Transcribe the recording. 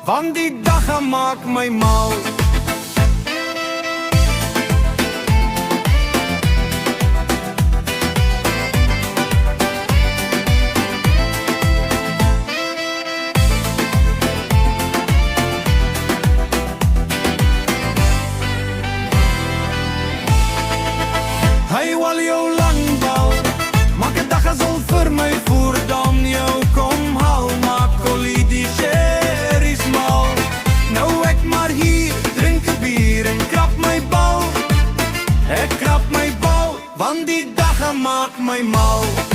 want die dag maak my mal. Hy wil jou langbal, maak 'n dag as al vir my voer, dan jou kom haal, maak kolie die sherry's mal. Nou ek maar hier, drink 'n bier en krap my bal. Ek krap my bal, want die dag maak my mal.